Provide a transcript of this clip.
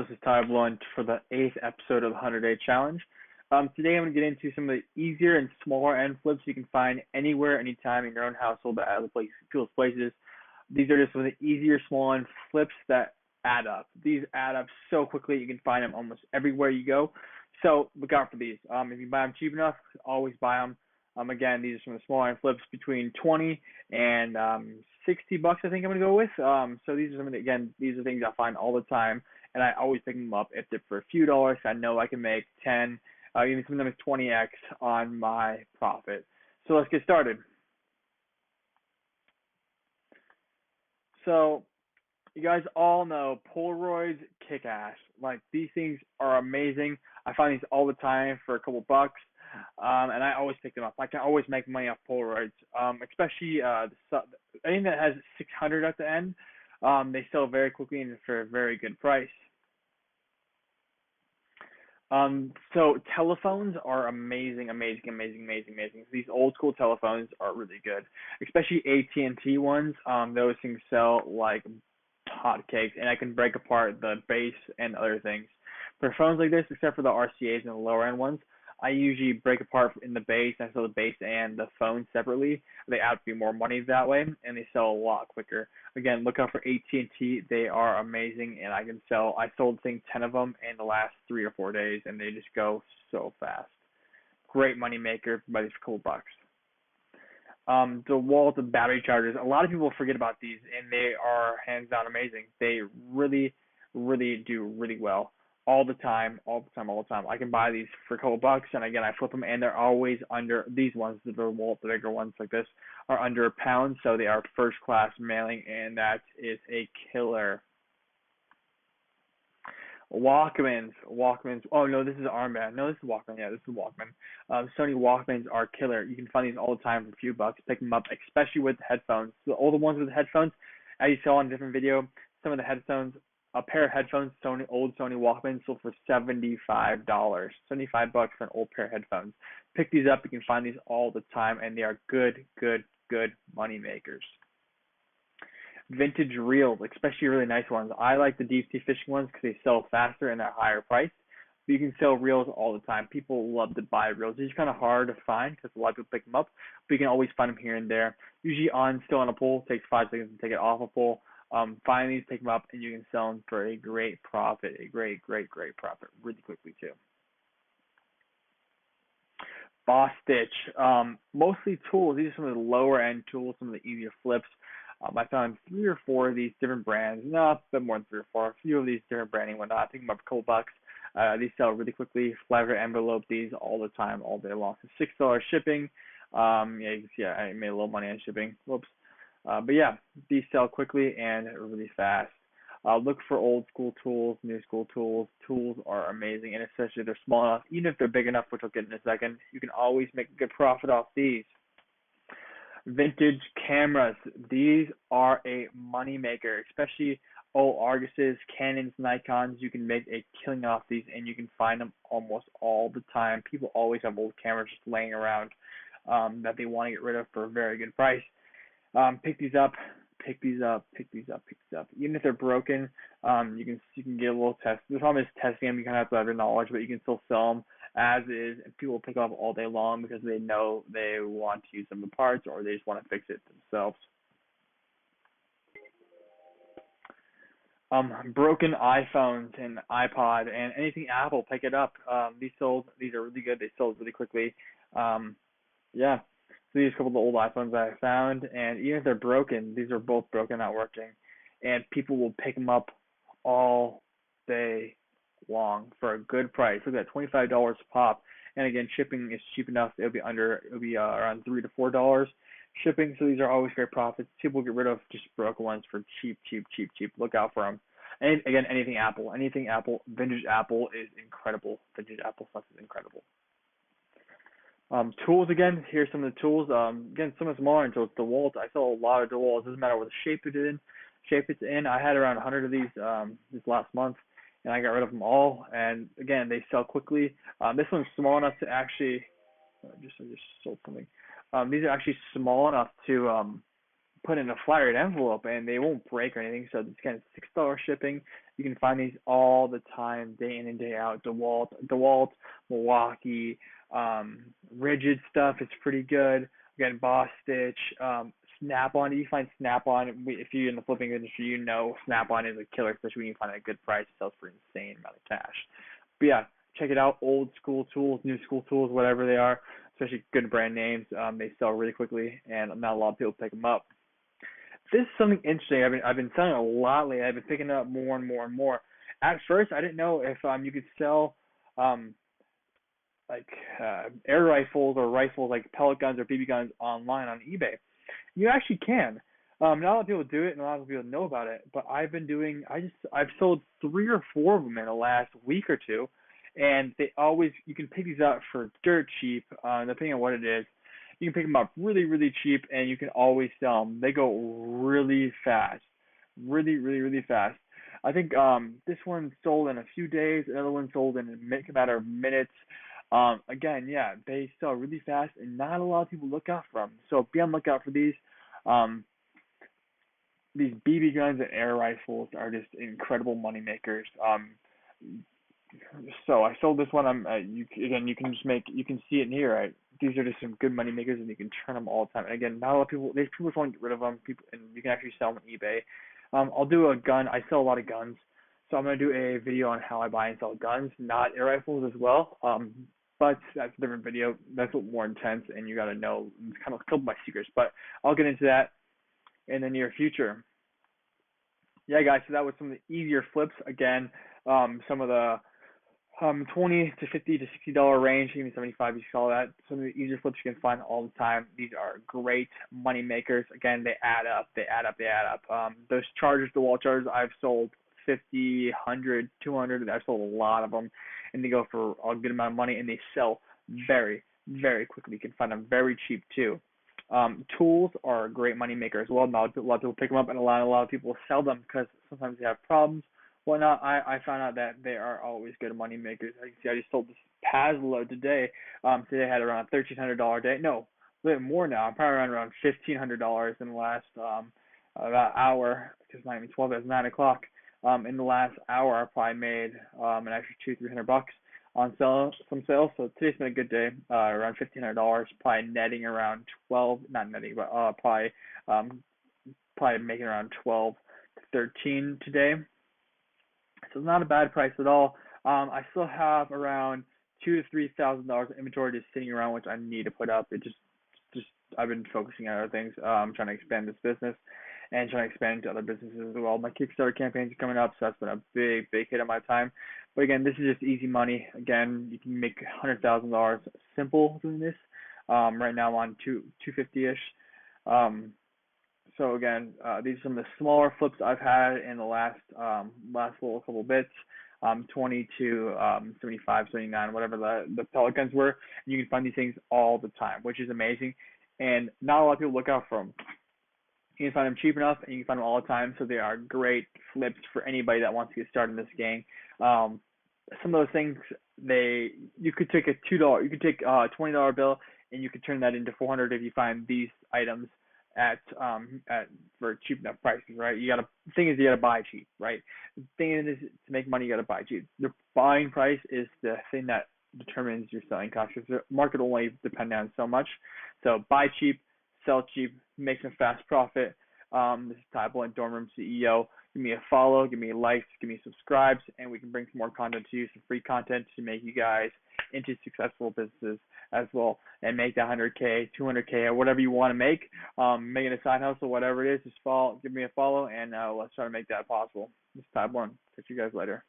This is Ty Blunt for the 8th episode of the 100-Day Challenge. Today I'm going to get into some of the easier and smaller end flips you can find anywhere, anytime in your own household, but other people's places. These are just some of the easier small end flips that add up. These add up so quickly you can find them almost everywhere you go. So look out for these. If you buy them cheap enough, always buy them. Again, these are some of the smaller end flips between 20 and $60, I think I'm going to go with. So these are some of the, again, these are things I find all the time, and I always pick them up if they're for a few dollars. I know I can make 10, even some of them is 20x on my profit. So let's get started. So you guys all know Polaroids kick ass. Like, these things are amazing. I find these all the time for a couple bucks. And I always pick them up. I can always make money off Polaroids, especially anything that has 600 at the end. They sell very quickly and for a very good price. So telephones are amazing. These old school telephones are really good, especially AT&T ones. Those things sell like hotcakes, and I can break apart the base and other things. For phones like this, except for the RCAs and the lower end ones, I usually break apart in the base. I sell the base and the phone separately. They outdo more money that way, and they sell a lot quicker. Again, look out for AT&T. They are amazing, and I sold, I think, 10 of them in the last 3 or 4 days, and they just go so fast. Great money maker by these cool bucks. DeWalt battery chargers. A lot of people forget about these, and they are hands down amazing. They really, really do really well. All the time. I can buy these for a couple bucks, and again, I flip them, and they're always under, these ones, the DeWalt, the bigger ones like this, are under a pound, so they are first class mailing, and that is a killer. Walkmans. Oh no, this is an armband. No, this is Walkman. Yeah, this is Walkman. Sony Walkmans are killer. You can find these all the time for a few bucks. Pick them up, especially with the headphones. So all the ones with the headphones, as you saw in a different video, some of the headphones, a pair of headphones, old Sony Walkmans sold for $75. $75 for an old pair of headphones. Pick these up. You can find these all the time, and they are good money makers. Vintage reels, especially really nice ones. I like the deep sea fishing ones because they sell faster and they're higher priced. But you can sell reels all the time. People love to buy reels. These are kind of hard to find because a lot of people pick them up, but you can always find them here and there. Usually still on a pole. Takes 5 seconds to take it off a pole. Find these, pick them up, and you can sell them for a great profit, a great profit really quickly too. Boss Stitch, mostly tools. These are some of the lower end tools, some of the easier flips. I found 3 or 4 of these different brands, not a bit more than 3 or 4, a few of these different branding and whatnot. I think about a couple bucks. These sell really quickly. Flavor envelope these all the time, all day long. So $6 shipping. Yeah, you can see I made a little money on shipping. Whoops. But yeah, these sell quickly and really fast. Look for old school tools, new school tools. Tools are amazing, and especially if they're small enough, even if they're big enough, which I'll get in a second, you can always make a good profit off these. Vintage cameras. These are a money maker, especially old Arguses, Canons, Nikons. You can make a killing off these, and you can find them almost all the time. People always have old cameras just laying around that they want to get rid of for a very good price. Pick these up. Even if they're broken, you can get a little test. The problem is testing them. You kind of have to have your knowledge, but you can still sell them as is, and people will pick them up all day long because they know they want to use some of the parts or they just want to fix it themselves. Broken iPhones and iPod and anything Apple, pick it up. These are really good. They sold really quickly. Yeah. So these are a couple of the old iPhones I found, and even if they're broken, these are both broken, not working, and people will pick them up all day long for a good price. Look at that, $25 a pop. And again, shipping is cheap enough. It'll be around $3 to $4 shipping. So these are always great profits. People get rid of just broken ones for cheap. Look out for them. And again, anything Apple, vintage Apple is incredible. Vintage Apple stuff is incredible. Tools again. Here's some of the tools. Again, some of the smaller tools. DeWalt. I sell a lot of DeWalt. It doesn't matter what the shape it's in. I had around 100 of these this last month, and I got rid of them all. And again, they sell quickly. This one's small enough to actually. I just sold something. These are actually small enough to put in a flat rate envelope, and they won't break or anything. So it's kind of $6 shipping. You can find these all the time, day in and day out. DeWalt, Milwaukee, Rigid stuff is pretty good. Again, Boss Stitch, Snap-on. You find Snap-on. If you're in the flipping industry, you know Snap-on is a killer, especially when you find a good price. It sells for an insane amount of cash. But yeah, check it out. Old school tools, new school tools, whatever they are, especially good brand names. They sell really quickly, and not a lot of people pick them up. This is something interesting. I've been selling a lot lately. I've been picking it up more and more and more. At first, I didn't know if you could sell um like air rifles or rifles like pellet guns or BB guns online on eBay. You actually can. Not a lot of people do it, and a lot of people know about it. But I've been doing. I've sold 3 or 4 of them in the last week or two, and you can pick these up for dirt cheap, depending on what it is. You can pick them up really, really cheap, and you can always sell them. They go really fast, really, really, really fast. I think this one sold in a few days. Another one sold in a matter of minutes. Again, yeah, they sell really fast, and not a lot of people look out for them. So be on the lookout for these. Um, these BB guns and air rifles are just incredible money makers. So I sold this one. You can you can see it in here. Right? These are just some good money makers, and you can turn them all the time. And again, not a lot of people. There's people want to get rid of them. And you can actually sell them on eBay. I'll do a gun. I sell a lot of guns, so I'm gonna do a video on how I buy and sell guns, not air rifles as well. But that's a different video. That's a little more intense, and you gotta know. It's kind of a couple of my secrets, but I'll get into that in the near future. Yeah, guys. So that was some of the easier flips. Again, some of the 20 to 50 to $60 range, even 75, you call that. Some of the easier flips you can find all the time. These are great money makers. Again, they add up, they add up, they add up. Those chargers, the wall chargers, I've sold 50, 100, 200. I've sold a lot of them, and they go for a good amount of money, and they sell very, very quickly. You can find them very cheap too. Tools are a great money maker as well. Not a lot of people pick them up, and a lot of people sell them because sometimes they have problems. Whatnot. I found out that they are always good money makers. As you can see, I just sold this Pazlo today. Today I had around a $1,300 day. No, a little bit more now. I'm probably around $1,500 in the last about hour. It's not even 12. It's 9 o'clock. In the last hour, I probably made an extra $200-300 on some sales. So today's been a good day. Around $1,500. Probably netting around 12. Not netting, but probably making around 12 to 13 today. So it's not a bad price at all. I still have around $2,000 to $3,000 inventory just sitting around, which I need to put up. Just I've been focusing on other things. Trying to expand this business and trying to expand into other businesses as well. My Kickstarter campaigns are coming up, so that's been a big hit of my time. But again, this is just easy money. Again, you can make $100,000 simple doing this. Right now I'm on 250-ish. So again, these are some of the smaller flips I've had in the last little couple bits, 20 to 75, 79, whatever the pellet guns were. And you can find these things all the time, which is amazing. And not a lot of people look out for them. You can find them cheap enough, and you can find them all the time. So they are great flips for anybody that wants to get started in this game. Some of those things, you could take a $20 bill, and you could turn that into 400 if you find these items at for cheap enough prices, right? The thing is you gotta buy cheap, right? The thing is to make money you gotta buy cheap. The buying price is the thing that determines your selling cost. Because the market only depends on so much. So buy cheap, sell cheap, make some fast profit. This is Ty Blunt, Dorm Room CEO. Give me a follow, give me likes, give me subscribes, and we can bring some more content to you, some free content to make you guys into successful businesses as well, and make that 100K, 200K, or whatever you want to make. Make it a side hustle, whatever it is. Just give me a follow, and let's try to make that possible. This is Ty Blunt. Catch you guys later.